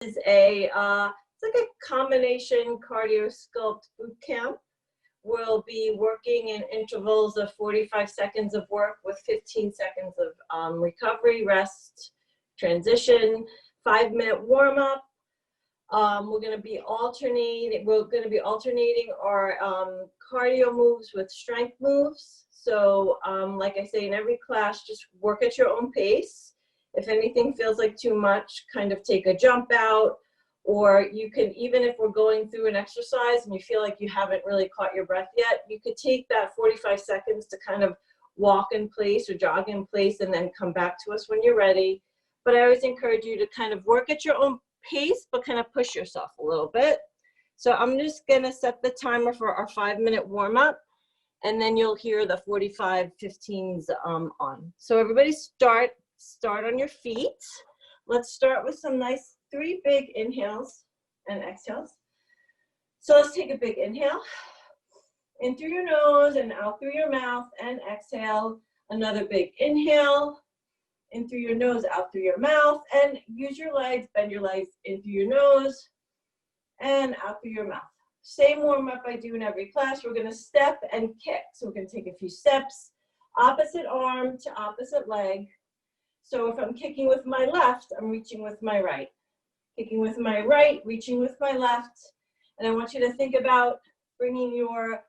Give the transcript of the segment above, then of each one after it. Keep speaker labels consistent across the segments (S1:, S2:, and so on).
S1: Is a it's like a combination cardio sculpt boot camp. We'll be working in intervals of 45 seconds of work with 15 seconds of recovery, rest, transition, 5-minute warm up. We're going to be alternating. Our cardio moves with strength moves. So, like I say in every class, just work at your own pace. If anything feels like too much, kind of take a jump out, or you can, even if we're going through an exercise and you feel like you haven't really caught your breath yet, you could take that 45 seconds to kind of walk in place or jog in place and then come back to us when you're ready. But I always encourage you to kind of work at your own pace, but kind of push yourself a little bit. So I'm just gonna set the timer for our 5-minute warm up, and then you'll hear the 45 15s on. So everybody start on your feet. Let's start with some nice 3 big inhales and exhales. So let's take a big inhale, in through your nose and out through your mouth, and exhale. Another big inhale, in through your nose, out through your mouth, and use your legs, bend your legs in through your nose and out through your mouth. Same warm up I do in every class. We're gonna step and kick. So we're gonna take a few steps, opposite arm to opposite leg. So if I'm kicking with my left, I'm reaching with my right. Kicking with my right, reaching with my left. And I want you to think about bringing your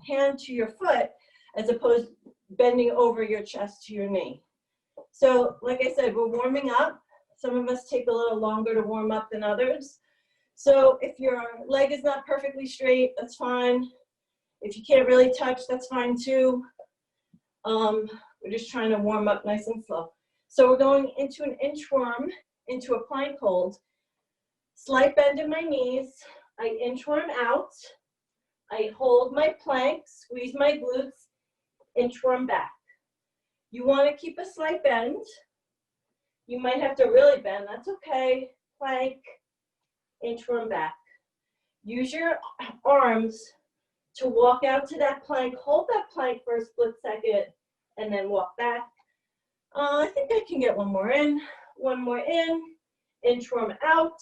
S1: hand to your foot as opposed to bending over your chest to your knee. So like I said, we're warming up. Some of us take a little longer to warm up than others. So if your leg is not perfectly straight, that's fine. If you can't really touch, that's fine too. We're just trying to warm up nice and slow. So we're going into an inchworm, into a plank hold. Slight bend in my knees. I inchworm out. I hold my plank, squeeze my glutes, inchworm back. You want to keep a slight bend. You might have to really bend, that's okay. Plank, inchworm back. Use your arms to walk out to that plank. Hold that plank for a split second and then walk back. I think I can get one more in, inchworm out,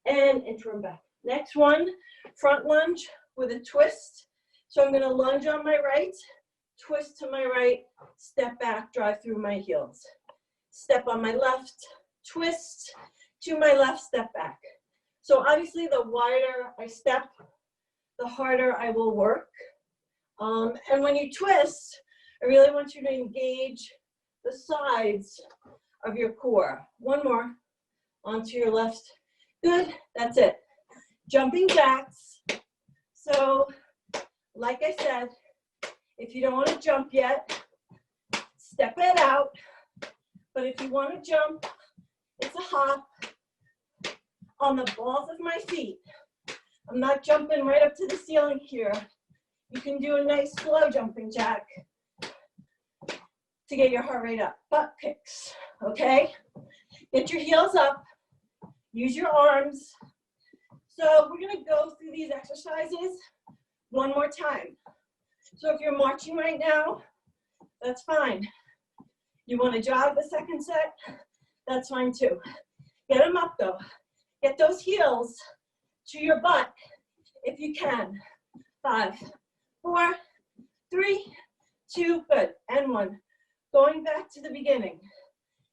S1: and inchworm back. Next one, front lunge with a twist. So I'm gonna lunge on my right, twist to my right, step back, drive through my heels. Step on my left, twist to my left, step back. So obviously the wider I step, the harder I will work. And when you twist, I really want you to engage the sides of your core. One more, onto your left. Good, that's it. Jumping jacks. So, like I said, if you don't want to jump yet, step it out. But if you want to jump, it's a hop on the balls of my feet. I'm not jumping right up to the ceiling here. You can do a nice slow jumping jack to get your heart rate up. Butt kicks, okay? Get your heels up, use your arms. So we're gonna go through these exercises one more time. So if you're marching right now, that's fine. You wanna jog the second set, that's fine too. Get them up though. Get those heels to your butt if you can. 5, 4, 3, 2, good, and 1. Going back to the beginning.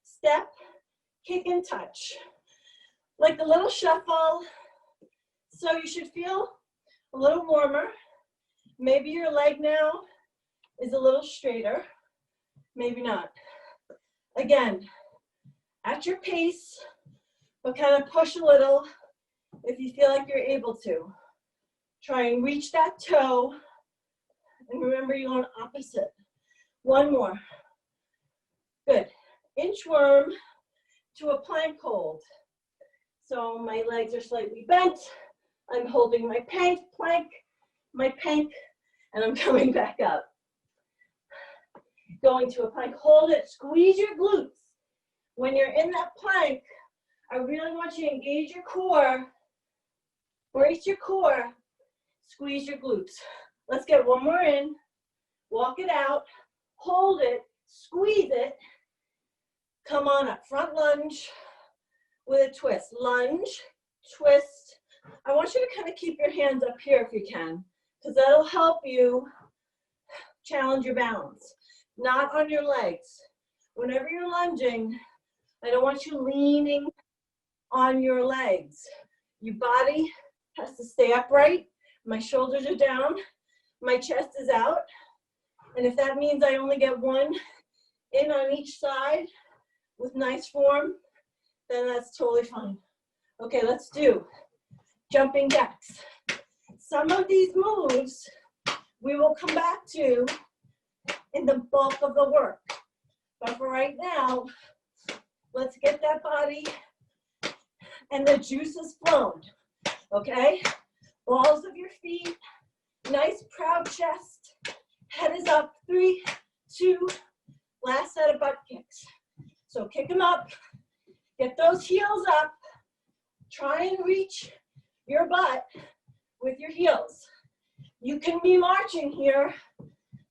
S1: Step, kick, and touch. Like a little shuffle. So you should feel a little warmer. Maybe your leg now is a little straighter. Maybe not. Again, at your pace, but kind of push a little if you feel like you're able to. Try and reach that toe. And remember, you're going opposite. One more. Good. Inchworm to a plank hold. So my legs are slightly bent. I'm holding my plank, and I'm coming back up. Going to a plank, hold it, squeeze your glutes. When you're in that plank, I really want you to engage your core, brace your core, squeeze your glutes. Let's get one more in, walk it out, hold it, squeeze it, come on up, front lunge, with a twist. Lunge, twist. I want you to kind of keep your hands up here if you can, because that'll help you challenge your balance. Not on your legs. Whenever you're lunging, I don't want you leaning on your legs. Your body has to stay upright. My shoulders are down. My chest is out. And if that means I only get one in on each side with nice form, then that's totally fine. Okay, let's do jumping jacks. Some of these moves we will come back to in the bulk of the work. But for right now, let's get that body and the juices flowing. Okay? Balls of your feet, nice proud chest. Head is up, 3, 2, last set of butt kicks. So kick them up, get those heels up, try and reach your butt with your heels. You can be marching here,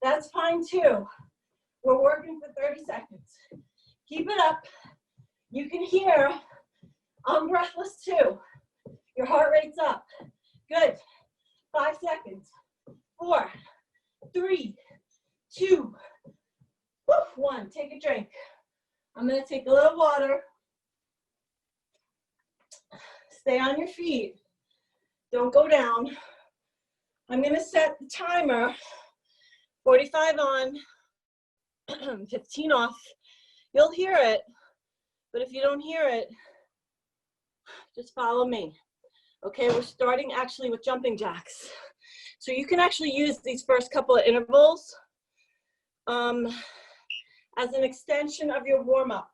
S1: that's fine too. We're working for 30 seconds. Keep it up. You can hear, I'm breathless too. Your heart rate's up. Good. 5 seconds. 4, 3, 2, 1. Take a drink. I'm going to take a little water. Stay on your feet. Don't go down. I'm going to set the timer. 45 on, 15 off. You'll hear it, but if you don't hear it, just follow me. Okay, we're starting actually with jumping jacks. So you can actually use these first couple of intervals as an extension of your warm-up.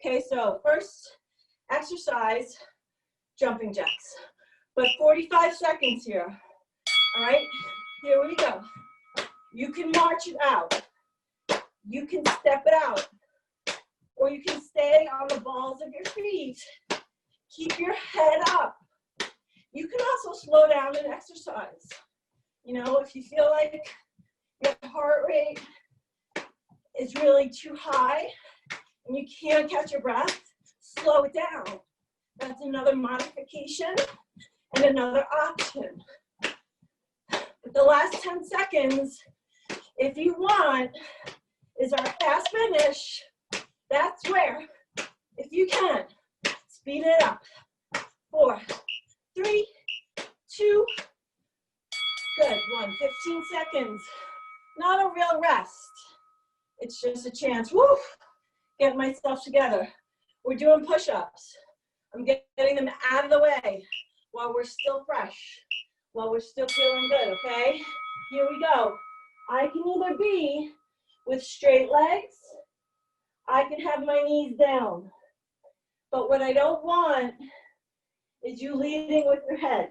S1: Okay, so first exercise, jumping jacks. But 45 seconds here. All right, here we go. You can march it out. You can step it out. Or you can stay on the balls of your feet. Keep your head up. You can also slow down and exercise. You know, if you feel like your heart rate is really too high and you can't catch your breath, slow it down. That's another modification and another option. But the last 10 seconds, if you want, is our fast finish. That's where, if you can, speed it up. 4, 3, 2, good. 1, 15 seconds. Not a real rest. It's just a chance. Woo! Get myself together. We're doing push-ups. I'm getting them out of the way while we're still fresh, while we're still feeling good, okay? Here we go. I can either be with straight legs, I can have my knees down. But what I don't want is you leading with your head.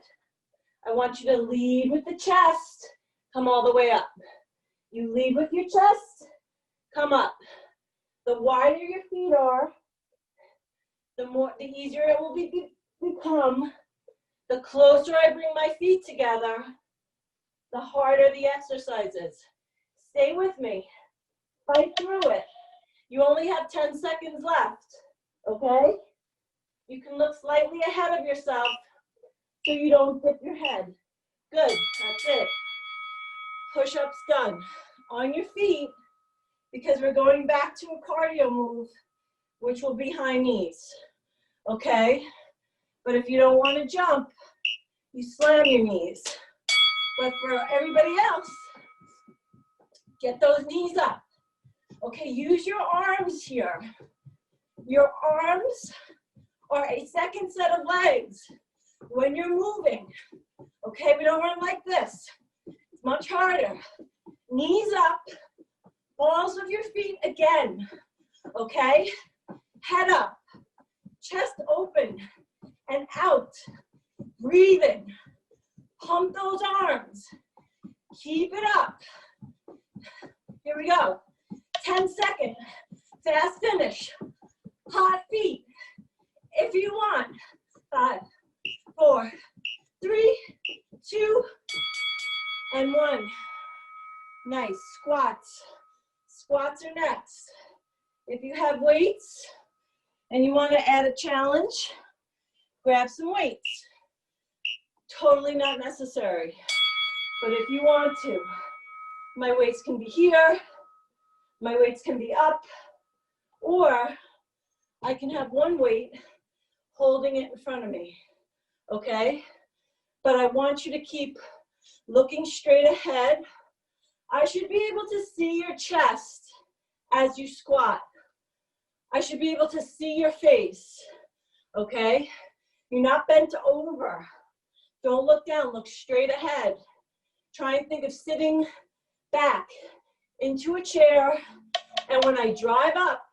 S1: I want you to lead with the chest, come all the way up. You lead with your chest, come up. The wider your feet are, the easier it will become. The closer I bring my feet together, the harder the exercise is. Stay with me. Fight through it. You only have 10 seconds left, okay? You can look slightly ahead of yourself so you don't dip your head. Good, that's it. Push-ups done. On your feet, because we're going back to a cardio move, which will be high knees, okay? But if you don't want to jump, you slam your knees. But for everybody else, get those knees up. Okay, use your arms here. Your arms are a second set of legs when you're moving. Okay, we don't run like this. It's much harder. Knees up, balls of your feet again. Okay, head up, chest open and out. Breathing. Pump those arms. Keep it up. Here we go. 10 seconds. Fast finish. Hot feet. If you want. 5, 4, 3, 2, and 1. Nice. Squats. Squats are next. If you have weights and you want to add a challenge, grab some weights. Totally not necessary. But if you want to, my weights can be here, my weights can be up, or I can have one weight holding it in front of me, okay? But I want you to keep looking straight ahead. I should be able to see your chest as you squat. I should be able to see your face, okay? You're not bent over. Don't look down, look straight ahead. Try and think of sitting back into a chair, and when I drive up,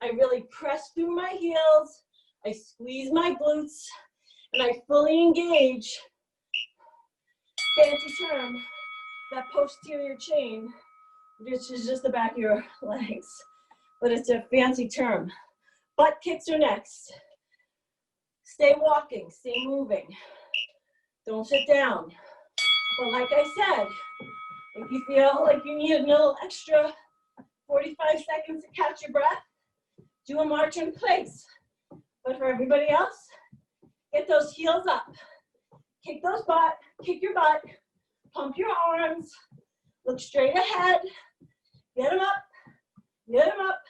S1: I really press through my heels, I squeeze my glutes, and I fully engage, fancy term, that posterior chain, which is just the back of your legs, but it's a fancy term. Butt kicks are next. Stay walking, stay moving. Don't sit down. But like I said, if you feel like you need a little extra 45 seconds to catch your breath, do a march in place. But for everybody else, get those heels up. Kick your butt, pump your arms, look straight ahead, get them up,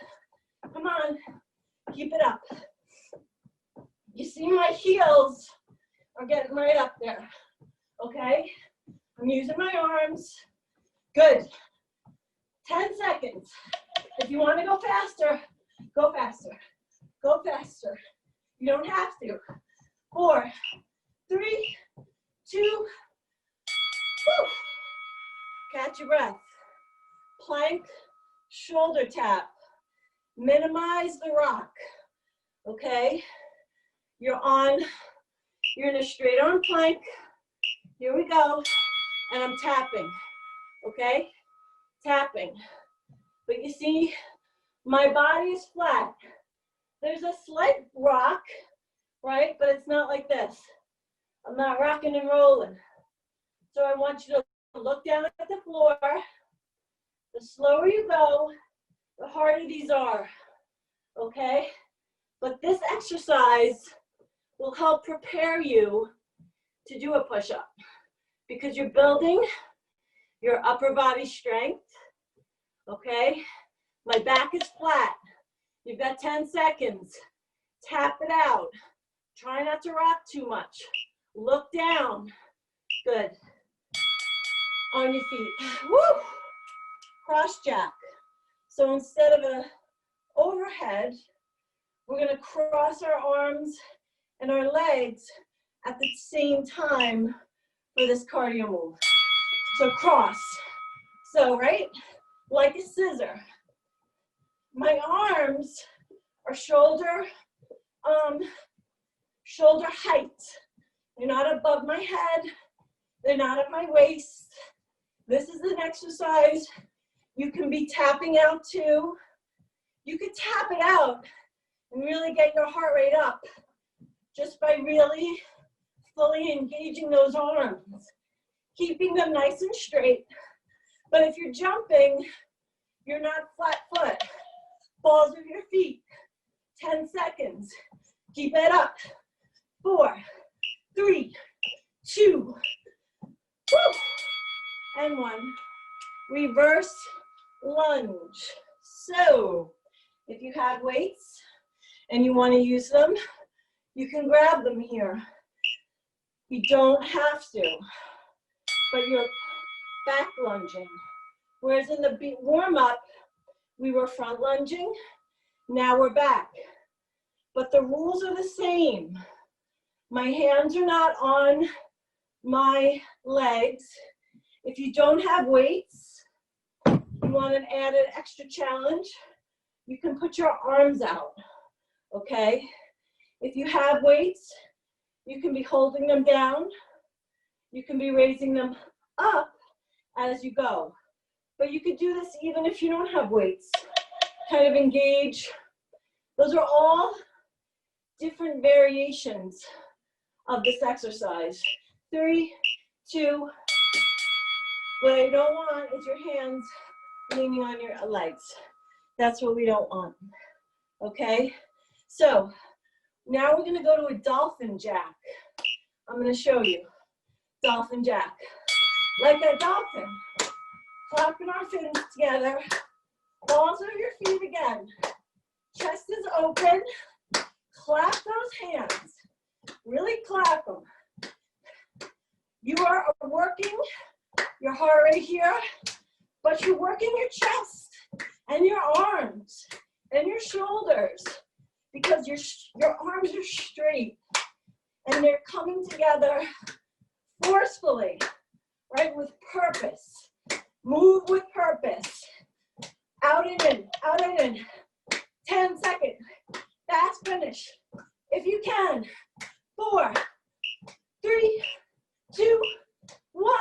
S1: come on, keep it up. You see my heels are getting right up there, okay? I'm using my arms, good. 10 seconds. If you want to go faster, go faster, go faster. You don't have to. 4, 3, 2, woo. Catch your breath. Plank, shoulder tap. Minimize the rock, okay? You're in a straight arm plank. Here we go. And I'm tapping, okay? Tapping. But you see, my body is flat. There's a slight rock, right? But it's not like this. I'm not rocking and rolling. So I want you to look down at the floor. The slower you go, the harder these are, okay? But this exercise will help prepare you to do a push-up because you're building your upper body strength, okay? My back is flat. You've got 10 seconds. Tap it out. Try not to rock too much. Look down. Good. On your feet. Woo! Cross jack. So instead of an overhead, we're going to cross our arms and our legs at the same time for this cardio move. So cross. So, right? Like a scissor. My arms are shoulder height. They're not above my head. They're not at my waist. This is an exercise you can be tapping out to. You could tap it out and really get your heart rate up just by really fully engaging those arms, keeping them nice and straight. But if you're jumping, you're not flat foot. Balls of your feet. 10 seconds. Keep it up. 4, 3, 2, woo, and 1. Reverse lunge. So, if you have weights and you want to use them, you can grab them here. You don't have to, but you're back lunging. Whereas in the warm-up, we were front lunging, now we're back. But the rules are the same. My hands are not on my legs. If you don't have weights, you want an added extra challenge, you can put your arms out, okay? If you have weights, you can be holding them down. You can be raising them up as you go. But you could do this even if you don't have weights. Kind of engage. Those are all different variations of this exercise. 3, 2. What I don't want is your hands leaning on your legs. That's what we don't want, okay? So now we're gonna go to a dolphin jack. I'm gonna show you. Dolphin jack. Like a dolphin. Clapping our fins together. Balls of your feet again. Chest is open. Clap those hands. Really clap them. You are working your heart rate here, but you're working your chest and your arms and your shoulders because your arms are straight and they're coming together forcefully, right, with purpose. Move with purpose. Out and in, out and in. 10 seconds. Fast finish. If you can. 4, 3, 2, 1.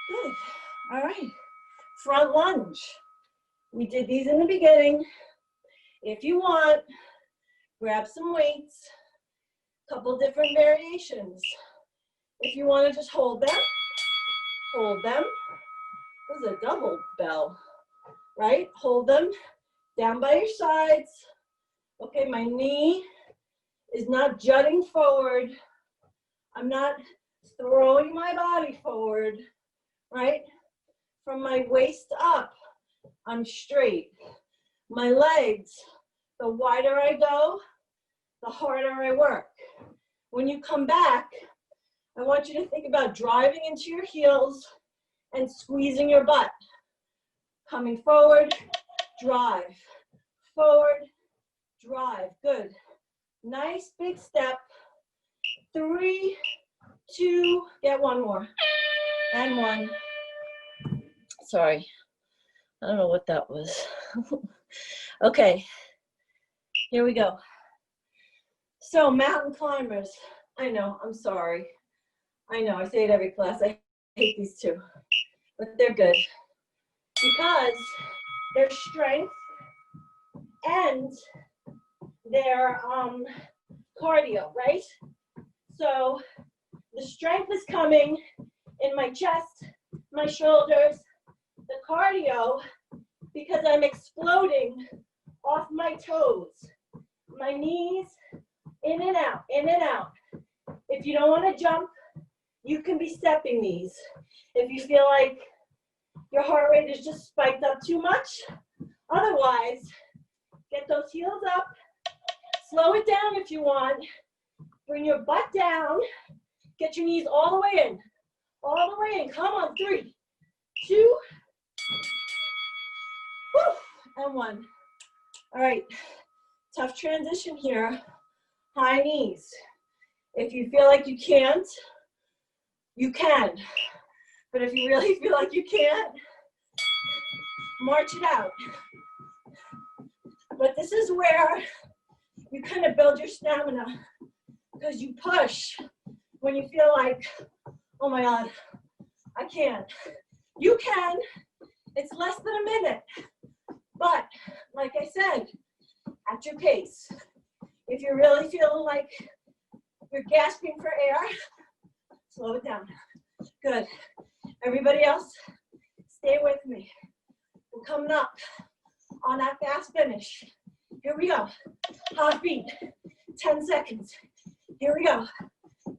S1: Good. All right. Front lunge. We did these in the beginning. If you want, grab some weights. Couple different variations. If you want to just hold them. Hold them. This is a double bell, right? Hold them down by your sides. Okay, my knee is not jutting forward. I'm not throwing my body forward, right? From my waist up, I'm straight. My legs, the wider I go, the harder I work. When you come back, I want you to think about driving into your heels and squeezing your butt. Coming forward, drive. Forward, drive. Good. Nice big step. 3, 2, get one more. And 1. Sorry. I don't know what that was. Okay. Here we go. So mountain climbers. I know, I'm sorry. I know, I say it every class. I hate these two. But they're good. Because their strength and their cardio, right? So the strength is coming in my chest, my shoulders, the cardio, because I'm exploding off my toes, my knees, in and out, in and out. If you don't want to jump, you can be stepping these. If you feel like your heart rate is just spiked up too much, otherwise, get those heels up, slow it down if you want, bring your butt down, get your knees all the way in, all the way in, come on, 3, 2, woo, and 1. All right, tough transition here, high knees. If you feel like you can't, you can. But if you really feel like you can't, march it out. But this is where you kind of build your stamina because you push when you feel like, oh my God, I can't. You can, it's less than a minute. But like I said, at your pace. If you're really feeling like you're gasping for air, slow it down. Good. Everybody else, stay with me. We're coming up on that fast finish. Here we go. Half beat. 10 seconds. Here we go.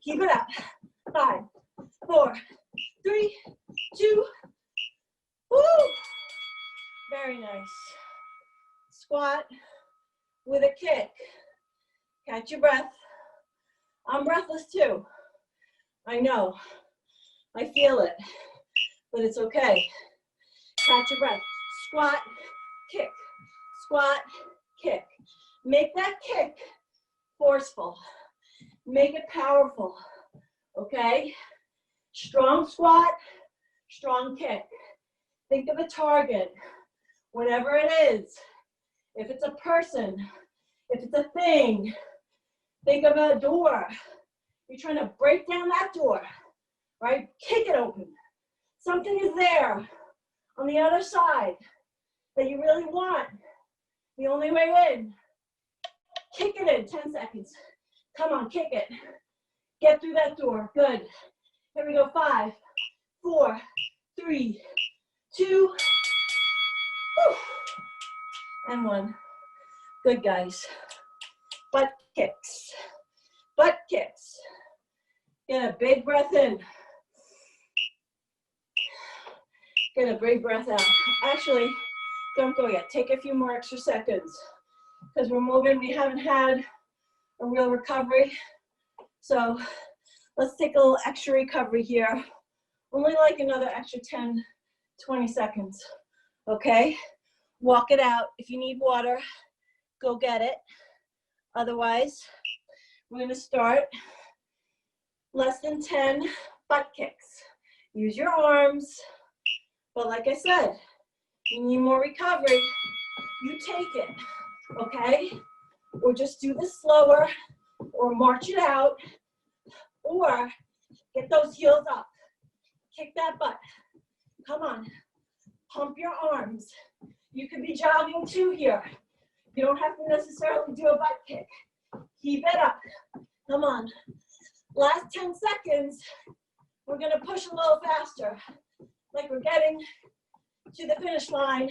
S1: Keep it up. 5, 4, 3, 2. Woo! Very nice. Squat with a kick. Catch your breath. I'm breathless too. I know. I feel it. But it's okay. Catch your breath. Squat, kick. Squat, kick. Make that kick forceful. Make it powerful. Okay? Strong squat, strong kick. Think of a target. Whatever it is. If it's a person, if it's a thing, think of a door. You're trying to break down that door, right? Kick it open. Something is there on the other side that you really want. The only way in. Kick it in, 10 seconds. Come on, kick it. Get through that door, good. Here we go, 5, 4, 3, 2, whew, and 1. Good, guys. Butt kicks. Butt kicks. Get a big breath in. Get a big breath out. Actually, don't go yet. Take a few more extra seconds because we're moving. We haven't had a real recovery. So let's take a little extra recovery here. Only like another extra 10, 20 seconds. Okay? Walk it out. If you need water, go get it. Otherwise, we're going to start less than 10 butt kicks. Use your arms. But like I said, you need more recovery. You take it. Okay? Or just do this slower, or march it out, or get those heels up. Kick that butt. Come on. Pump your arms. You could be jogging too here. You don't have to necessarily do a butt kick. Keep it up. Come on. Last 10 seconds, we're gonna push a little faster. Like we're getting to the finish line,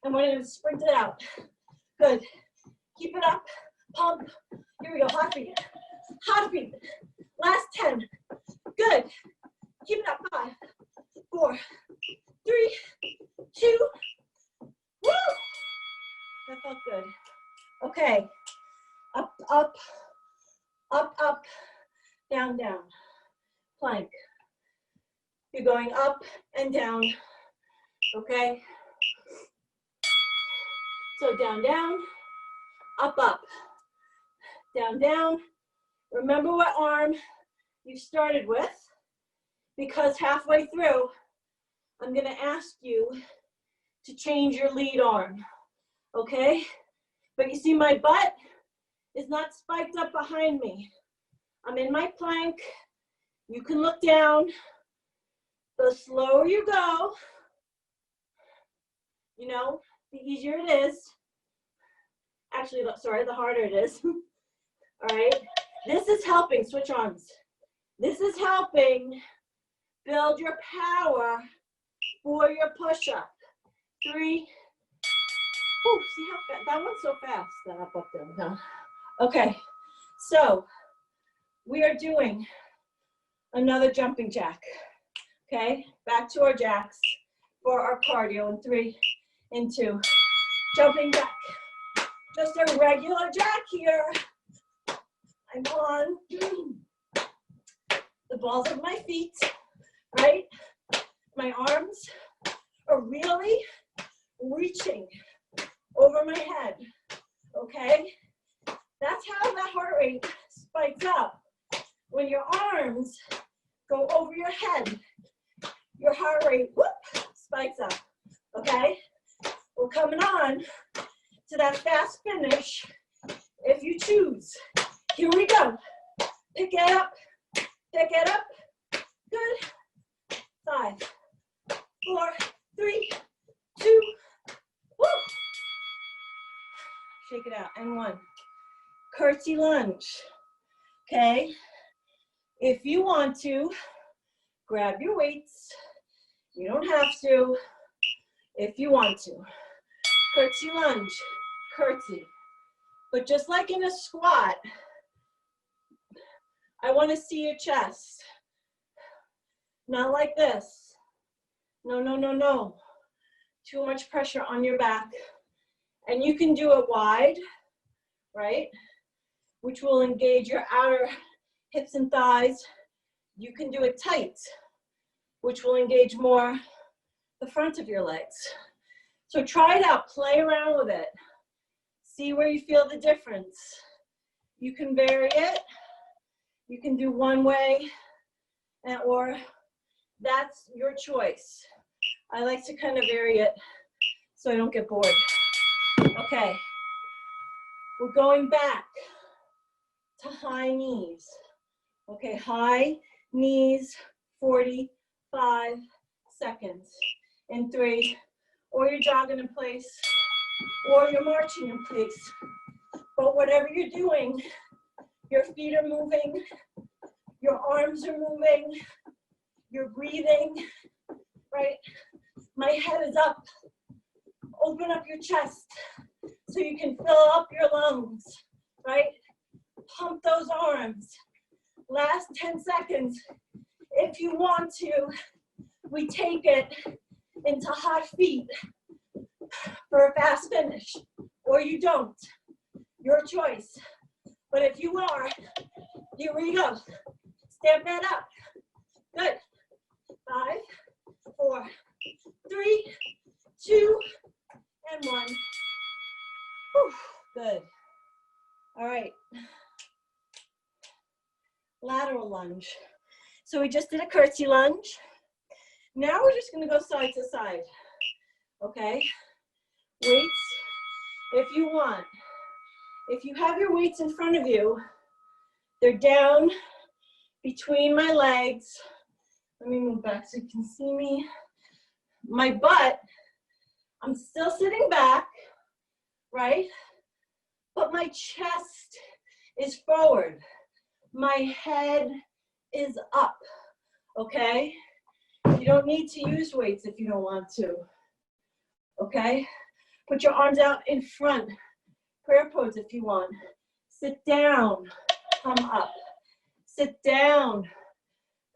S1: and we're gonna sprint it out. Good. Keep it up. Pump. Here we go. Hot feet. Hot feet. Last 10. Good. Keep it up. 5, 4, 3, 2. Woo! That felt good. Okay. Up, up, up, up, down, down. Plank. You're going up and down. Okay? So down, down, up, up, down, down. Remember what arm you started with, because halfway through, I'm gonna ask you to change your lead arm, okay? But you see my butt is not spiked up behind me. I'm in my plank. You can look down. The slower you go, you know, the easier it is. Actually, sorry, the harder it is. All right, this is helping, switch arms. This is helping build your power for your push-up. 3. Oh, see how fast, that one's so fast, that up, up, down, down. Okay, so we are doing another jumping jack. Okay, back to our jacks for our cardio in 3 and 2. Jumping jack. Just a regular jack here. I'm on the balls of my feet, right? My arms are really reaching over my head, okay? That's how the heart rate spikes up. When your arms go over your head, your heart rate, whoop, spikes up, okay? We're coming on to that fast finish if you choose. Here we go. Pick it up, pick it up. Good. 5, 4, 3, 2, woo. Shake it out, and 1. Curtsy lunge, okay? If you want to, grab your weights. You don't have to, if you want to. Curtsy lunge, curtsy. But just like in a squat, I want to see your chest. Not like this. No, no, no, no. Too much pressure on your back. And you can do it wide, right? Which will engage your outer hips and thighs. You can do it tight, which will engage more the front of your legs. So try it out, play around with it. See where you feel the difference. You can vary it. You can do one way, or that's your choice. I like to kind of vary it so I don't get bored. Okay, we're going back to high knees. Okay, high knees, 45 seconds. In 3, or you're jogging in place, or you're marching in place. But whatever you're doing, your feet are moving, your arms are moving, you're breathing, right? My head is up. Open up your chest. so you can fill up your lungs, right? Pump those arms. Last 10 seconds. If you want to, we take it into hot feet for a fast finish, or you don't. Your choice. But if you are, here we go. Step that up. Good. 5, 4, 3, 2, and 1. Whew. Good. All right. Lateral lunge. So we just did a curtsy lunge. Now we're just going to go side to side. Okay? Weights, if you want. If you have your weights in front of you, they're down between my legs. Let me move back so you can see me. My butt, I'm still sitting back, right? But my chest is forward. My head is up, okay? You don't need to use weights if you don't want to, okay? Put your arms out in front. Prayer pose if you want. Sit down, come up. Sit down,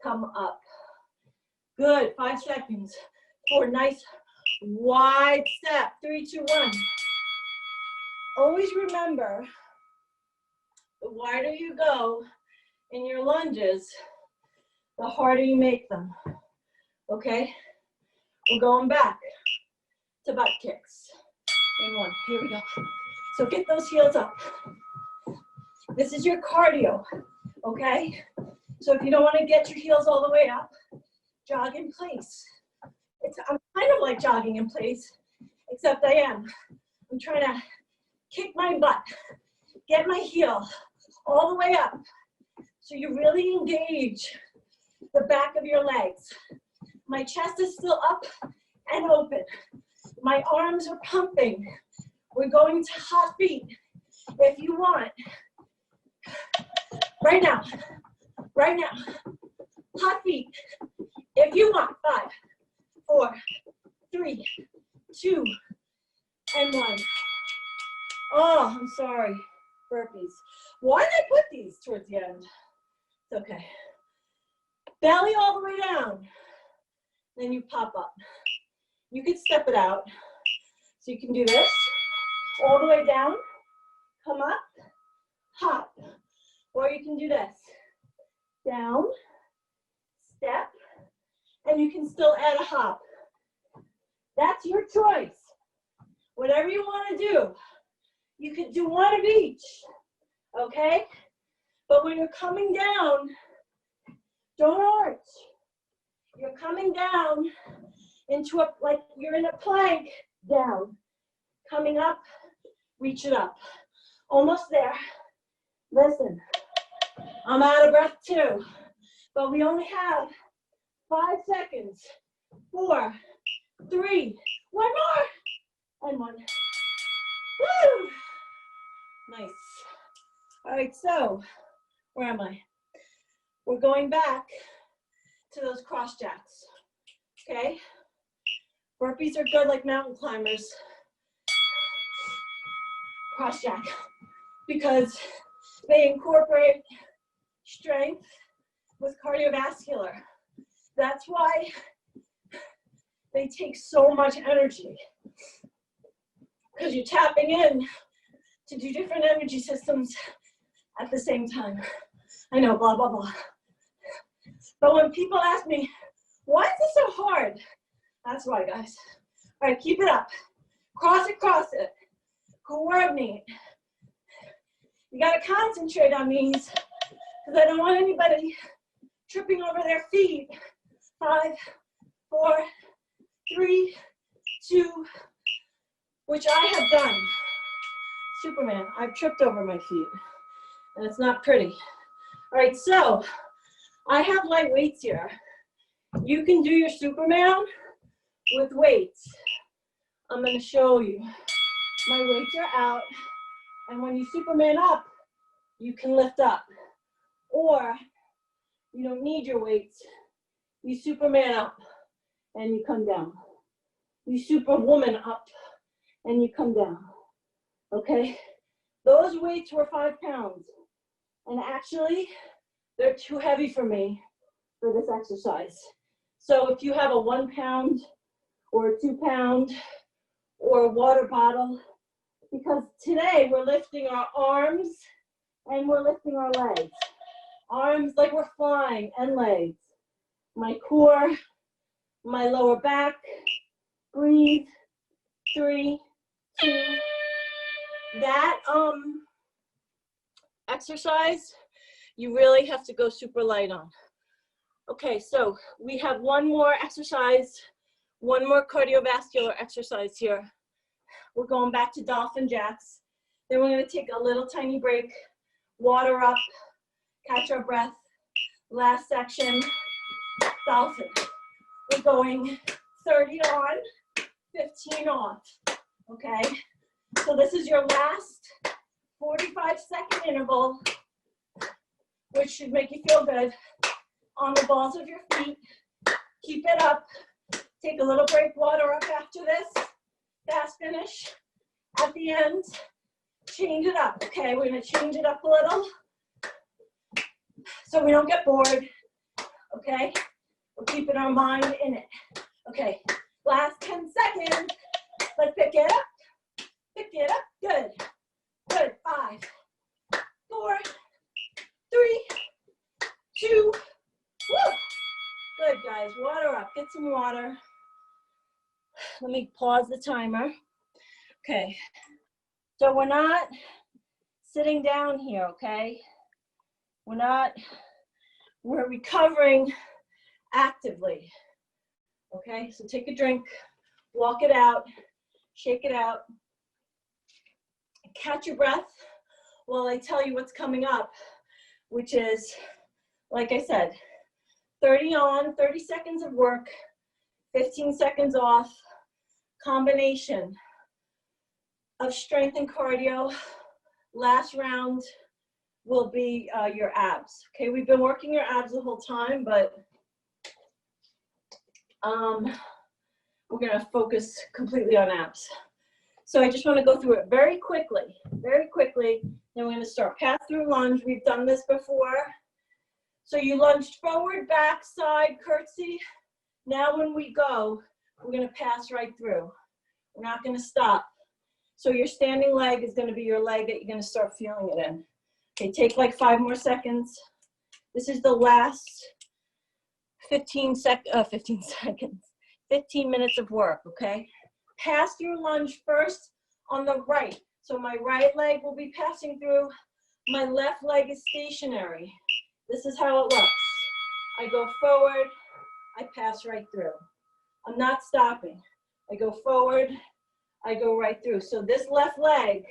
S1: come up. Good, 5 seconds. 4, nice wide step. 3, 2, 1. Always remember, the wider you go in your lunges, the harder you make them, okay? We're going back to butt kicks. In 1, here we go. So get those heels up. This is your cardio, okay? So if you don't want to get your heels all the way up, jog in place. I'm kind of like jogging in place, except I am. I'm trying to kick my butt, get my heel all the way up. So you really engage the back of your legs. My chest is still up and open. My arms are pumping. We're going to hot feet if you want. Right now, hot feet if you want. 5, 4, 3, 2, and 1. Oh, I'm sorry, burpees. Why did I put these towards the end? It's okay. Belly all the way down, then you pop up. You can step it out. So you can do this, all the way down, come up, hop. Or you can do this, down, step, and you can still add a hop. That's your choice. Whatever you want to do. You could do one of each, okay? But when you're coming down, don't arch. You're coming down into a, like you're in a plank, down. Coming up, reach it up. Almost there. Listen, I'm out of breath too, but we only have 5 seconds. 4, 3, 1 more, and 1. Woo! Nice. All right, so where am I? We're going back to those cross jacks, okay? Burpees are good like mountain climbers. Cross jack, because they incorporate strength with cardiovascular. That's why they take so much energy, because you're tapping in to do different energy systems at the same time. I know, blah, blah, blah. But when people ask me, why is this so hard? That's why, guys. All right, keep it up. Cross it. Coordinate. You gotta concentrate on these, because I don't want anybody tripping over their feet. 5, 4, 3, 2, which I have done. Superman, I've tripped over my feet, and it's not pretty. All right, so I have light weights here. You can do your Superman with weights. I'm gonna show you. My weights are out, and when you Superman up, you can lift up. Or you don't need your weights. You Superman up, and you come down. You Superwoman up, and you come down. okay? Those weights were 5 pounds. And actually, they're too heavy for me for this exercise. So if you have a 1 pound or a 2 pound or a water bottle, because today we're lifting our arms and we're lifting our legs. Arms like we're flying and legs. My core, my lower back, breathe, 3, 2. That exercise, you really have to go super light on. Okay, so we have one more exercise, one more cardiovascular exercise here. We're going back to Dolphin Jabs. Then we're gonna take a little tiny break, water up, catch our breath. Last section, Dolphin. We're going 30 on, 15 off, okay? So this is your last 45-second interval, which should make you feel good. On the balls of your feet, keep it up. Take a little break, water up after this. Fast finish. At the end, change it up, okay? We're gonna change it up a little so we don't get bored, okay? We're keeping our mind in it. Okay, last 10 seconds. Let's pick it up. Pick it up, good. Good, 5, 4, 3, 2, woo. Good, guys, water up, get some water. Let me pause the timer. Okay, so we're not sitting down here, okay? We're recovering actively, okay? So take a drink, walk it out, shake it out, catch your breath while I tell you what's coming up, which is, like I said, 30 on, 30 seconds of work, 15 seconds off, combination of strength and cardio. Last round will be your abs. Okay, we've been working your abs the whole time, but we're gonna focus completely on abs. So I just wanna go through it very quickly. Then we're gonna start pass through lunge. We've done this before. So you lunged forward, back, side, curtsy. Now when we go, we're gonna pass right through. We're not gonna stop. So your standing leg is gonna be your leg that you're gonna start feeling it in. Okay, take like 5 more seconds. This is the last 15 minutes of work, okay? Pass through lunge first on the right. So my right leg will be passing through. My left leg is stationary. This is how it looks. I go forward, I pass right through. I'm not stopping. I go forward, I go right through. So this left leg,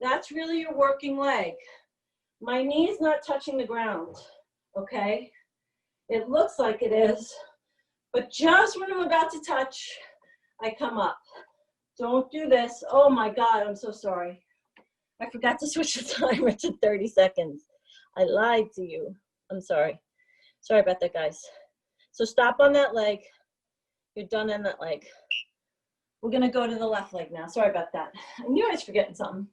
S1: that's really your working leg. My knee is not touching the ground, okay? It looks like it is, but just when I'm about to touch, I come up. Don't do this. Oh my God, I'm so sorry. I forgot to switch the timer to 30 seconds. I lied to you. I'm sorry. Sorry about that, guys. So stop on that leg. You're done on that leg. We're gonna go to the left leg now. Sorry about that. I knew I was forgetting something.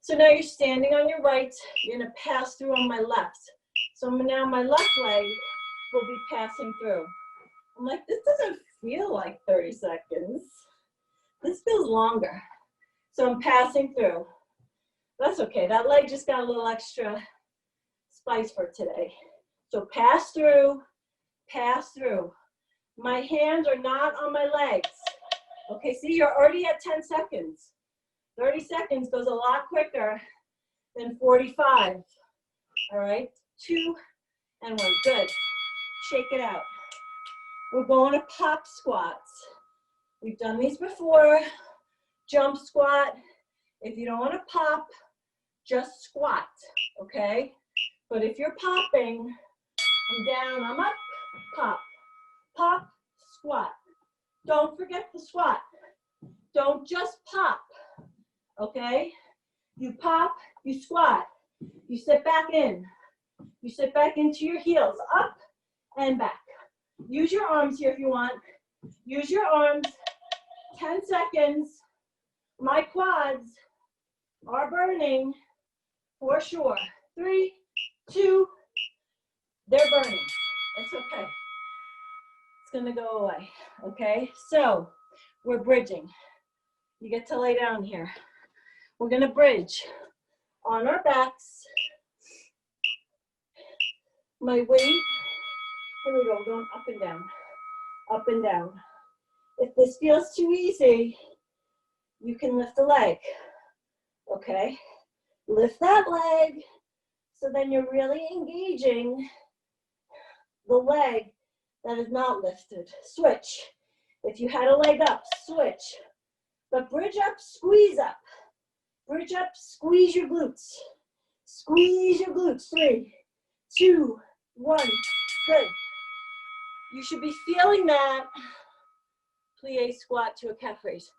S1: So now you're standing on your right. You're gonna pass through on my left. So now my left leg will be passing through. I'm like, this doesn't feel like 30 seconds. This feels longer. So I'm passing through. That's okay. That leg just got a little extra spice for today. So pass through, pass through. My hands are not on my legs. Okay, see, you're already at 10 seconds. 30 seconds goes a lot quicker than 45. All right, 2 and 1, good. Shake it out. We're going to pop squats. We've done these before. Jump squat. If you don't want to pop, just squat, okay? But if you're popping, I'm down, I'm up, pop. Pop, squat. Don't forget the squat. Don't just pop, okay? You pop, you squat. You sit back in. You sit back into your heels, up and back. Use your arms here if you want. Use your arms, 10 seconds. My quads are burning for sure. 3, 2, they're burning. It's okay. It's gonna go away, okay? So we're bridging. You get to lay down here. We're gonna bridge on our backs. My weight, here we go, we're going up and down, up and down. If this feels too easy, you can lift a leg, okay? Lift that leg, so then you're really engaging the leg that is not lifted. Switch. If you had a leg up, switch. But bridge up, squeeze up. Bridge up, squeeze your glutes. Squeeze your glutes. 3, 2, 1. Good. You should be feeling that plie squat to a calf raise.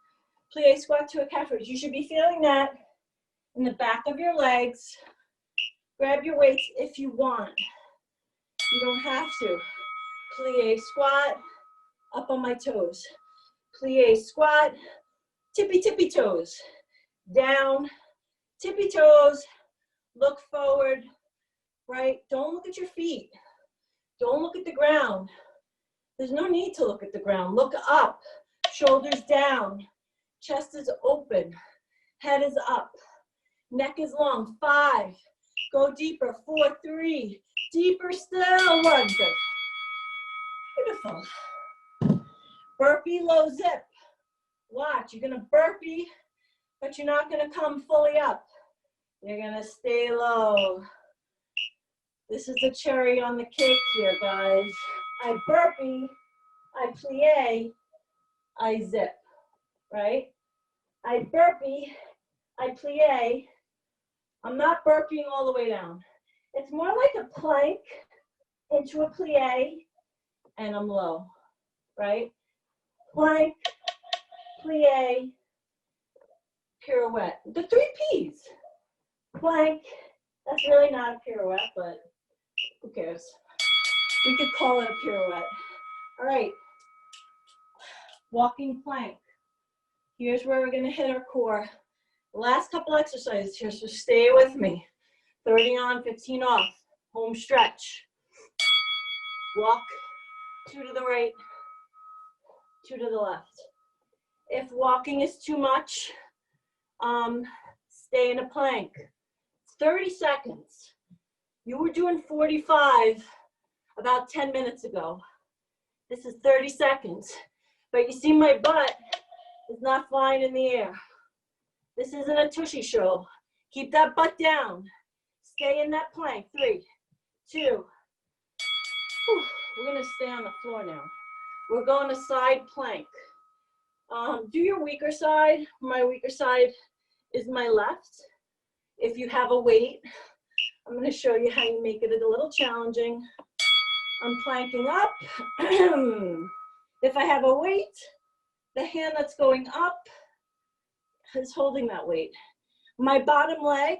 S1: Plie squat to a calf raise. You should be feeling that in the back of your legs. Grab your weights if you want. You don't have to. Plie squat, up on my toes. Plie squat, tippy tippy toes. Down, tippy toes, look forward, right? Don't look at your feet. Don't look at the ground. There's no need to look at the ground. Look up, shoulders down, chest is open, head is up, neck is long. 5, go deeper. 4, 3, deeper still. 1, good. Beautiful. Burpee low zip. Watch, you're gonna burpee, but you're not gonna come fully up. You're gonna stay low. This is the cherry on the cake here, guys. I burpee, I plie, I zip, right? I burpee, I plie. I'm not burping all the way down. It's more like a plank into a plie, and I'm low, right? Plank, plie, pirouette. The 3 Ps. Plank, that's really not a pirouette, but who cares? We could call it a pirouette. All right, walking plank. Here's where we're gonna hit our core. Last couple exercises here, so stay with me. 30 on, 15 off, home stretch. Walk 2 to the right, 2 to the left. If walking is too much, stay in a plank. 30 seconds. You were doing 45 about 10 minutes ago. This is 30 seconds. But you see my butt is not flying in the air. This isn't a tushy show. Keep that butt down. Stay in that plank. 3, 2. Whew. We're gonna stay on the floor now. We're going to side plank. Do your weaker side. My weaker side is my left. If you have a weight, I'm going to show you how you make it a little challenging. I'm planking up. If I have a weight, the hand that's going up is holding that weight. My bottom leg,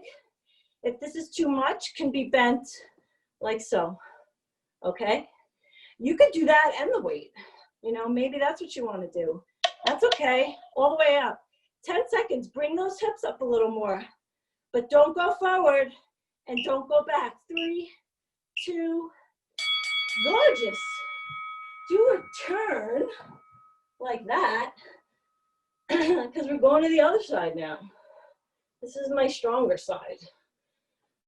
S1: if this is too much, can be bent like so, okay? You could do that and the weight. You know, maybe that's what you want to do. That's okay, all the way up. 10 seconds, bring those hips up a little more, but don't go forward and don't go back. 3, 2, gorgeous. Do a turn like that, because we're going to the other side now. This is my stronger side.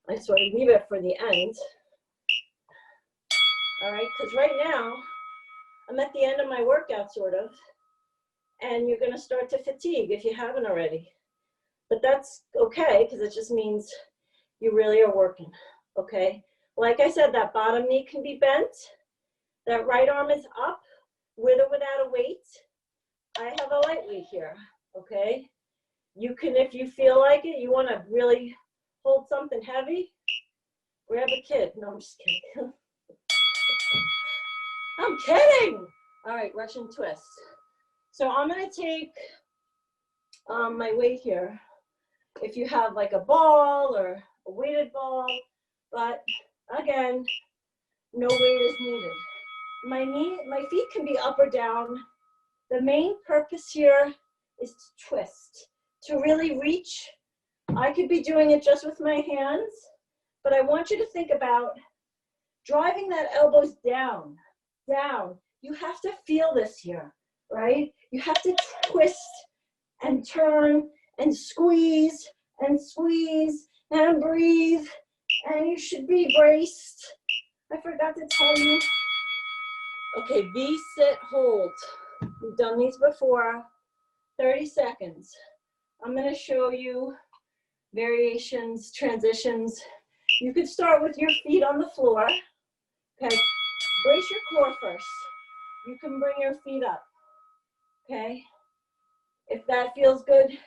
S1: I sort of leave it for the end. All right, because right now, I'm at the end of my workout, sort of, and you're gonna start to fatigue if you haven't already. But that's okay, because it just means you really are working, okay? Like I said, that bottom knee can be bent. That right arm is up, with or without a weight. I have a light weight here, okay? You can, if you feel like it, you wanna really hold something heavy, grab a kid. No, I'm just kidding. I'm kidding. All right, Russian twist. So I'm gonna take my weight here. If you have like a ball or a weighted ball, but again, no weight is needed. My feet can be up or down. The main purpose here is to twist. to really reach. I could be doing it just with my hands, but I want you to think about driving that elbows down, down. You have to feel this here, right? You have to twist and turn and squeeze and breathe, and you should be braced. I forgot to tell you. Okay, V, sit, hold. We've done these before. 30 seconds. I'm going to show you variations, transitions. You could start with your feet on the floor. Okay, brace your core first. You can bring your feet up. Okay, if that feels good,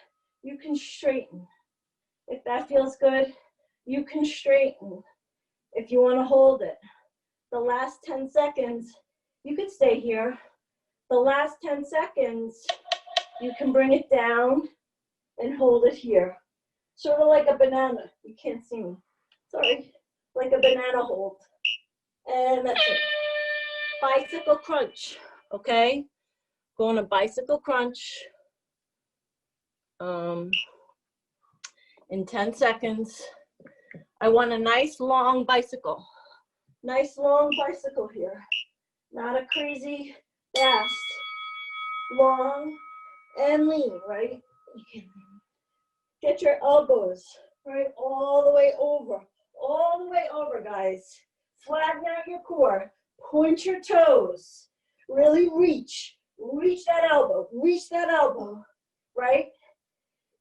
S1: you can straighten. If that feels good, you can straighten. If you want to hold it. The last 10 seconds, you could stay here. The last 10 seconds, you can bring it down and hold it here. Sort of like a banana. You can't see me. Sorry. Like a banana hold. And that's it. Bicycle crunch. Okay? Go on a bicycle crunch. In 10 seconds. I want a nice long bicycle. Nice long bicycle here. Not a crazy fast. Long and lean, right? You can get your elbows, right? All the way over, guys. Flatten out your core. Point your toes. Really reach that elbow, right?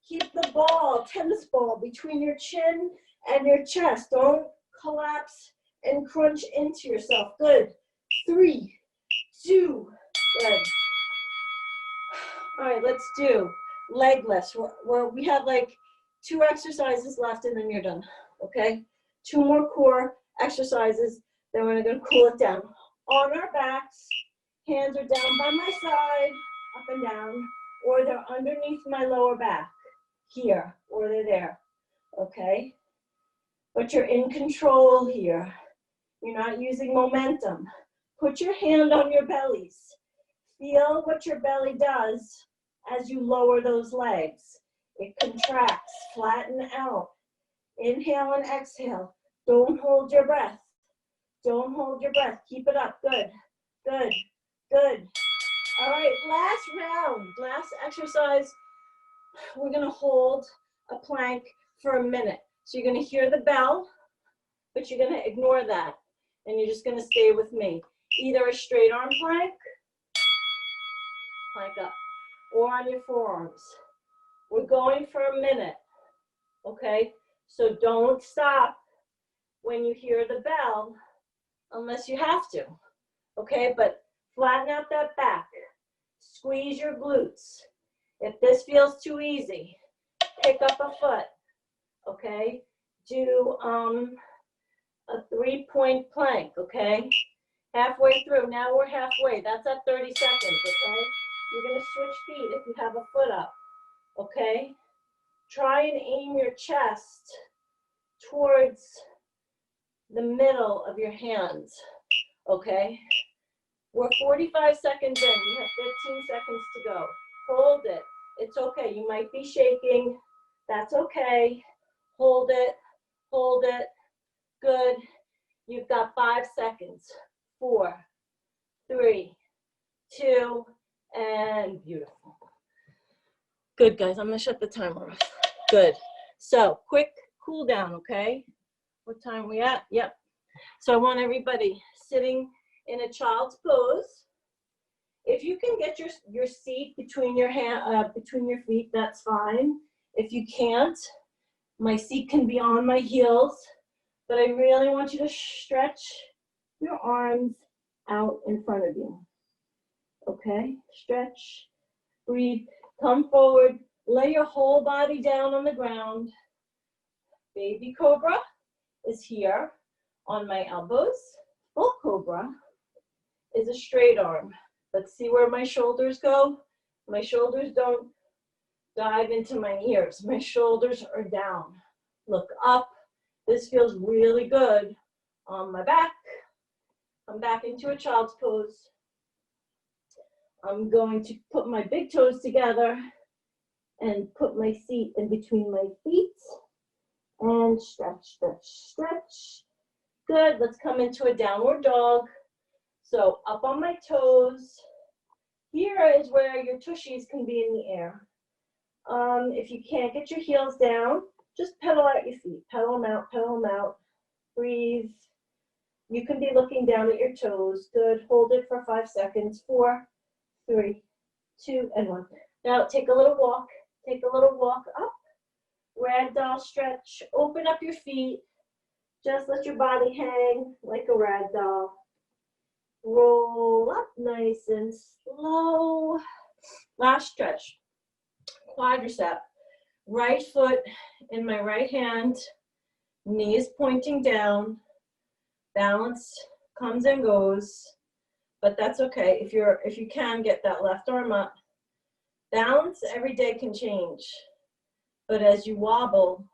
S1: Keep the ball, tennis ball, between your chin and your chest. Don't collapse and crunch into yourself. Good. 3, 2, good. All right, let's do leg lifts. We have like 2 exercises left and then you're done, okay? 2 more core exercises, then we're gonna cool it down. On our backs, hands are down by my side, up and down, or they're underneath my lower back, here, or they're there, okay? But you're in control here. You're not using momentum. Put your hand on your bellies. Feel what your belly does as you lower those legs. It contracts, flatten out. Inhale and exhale. Don't hold your breath. Don't hold your breath. Keep it up. Good, good, good. All right, last round, last exercise. We're gonna hold a plank for a minute. So you're gonna hear the bell, but you're gonna ignore that. And you're just gonna stay with me. Either a straight arm plank, plank up, or on your forearms. We're going for a minute, okay? So don't stop when you hear the bell unless you have to, okay? But flatten out that back. Squeeze your glutes. If this feels too easy, pick up a foot, okay? Do a 3-point plank, okay? Halfway through, now we're halfway. That's at 30 seconds, okay? You're gonna switch feet if you have a foot up, okay? Try and aim your chest towards the middle of your hands, okay? We're 45 seconds in. You have 15 seconds to go. Hold it. It's okay. You might be shaking. That's okay. Hold it. Hold it. Good. You've got 5 seconds. 4, 3, 2, and beautiful. Good, guys. I'm going to shut the timer off. Good. So, quick cool down, okay? What time are we at? Yep. So I want everybody sitting in a child's pose. If you can get your seat between your feet, that's fine. If you can't, my seat can be on my heels, but I really want you to stretch your arms out in front of you. Okay? Stretch, breathe, come forward, lay your whole body down on the ground. Baby Cobra is here on my elbows. Full Cobra is a straight arm. Let's see where my shoulders go. My shoulders don't dive into my ears. My shoulders are down. Look up. This feels really good on my back. I'm back into a child's pose. I'm going to put my big toes together and put my seat in between my feet and stretch, stretch, stretch. Good, let's come into a downward dog. So up on my toes. Here is where your tushies can be in the air. If you can't get your heels down, just pedal out your feet. Pedal them out, pedal them out. Breathe. You can be looking down at your toes. Good, hold it for 5 seconds. 4, 3, 2, and 1. Now take a little walk. Take a little walk up. Ragdoll stretch. Open up your feet. Just let your body hang like a ragdoll. Roll up nice and slow. Last stretch. Quadricep. Right foot in my right hand. Knees pointing down. Balance comes and goes. But that's okay. If you can get that left arm up. Balance every day can change. But as you wobble,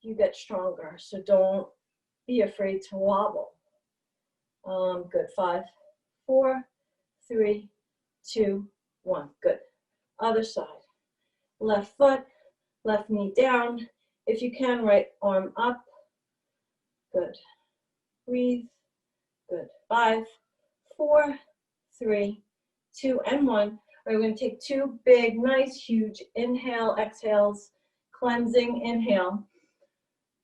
S1: you get stronger. So don't be afraid to wobble. Good. 5, 4, 3, 2, 1. Good. Other side. Left foot, left knee down. If you can, right arm up. Good. Breathe. Good. 5, 4, 3, 2, and 1. We're going to take 2 big, nice, huge inhale, exhales, cleansing inhale.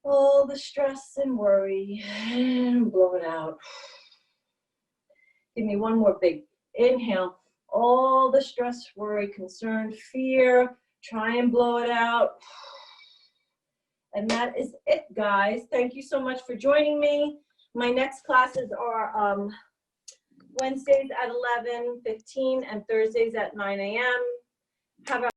S1: All the stress and worry, and blow it out. Give me one more big inhale. All the stress, worry, concern, fear, try and blow it out. And that is it, guys. Thank you so much for joining me. My next classes are Wednesdays at 11:15 and Thursdays at 9 a.m. Have a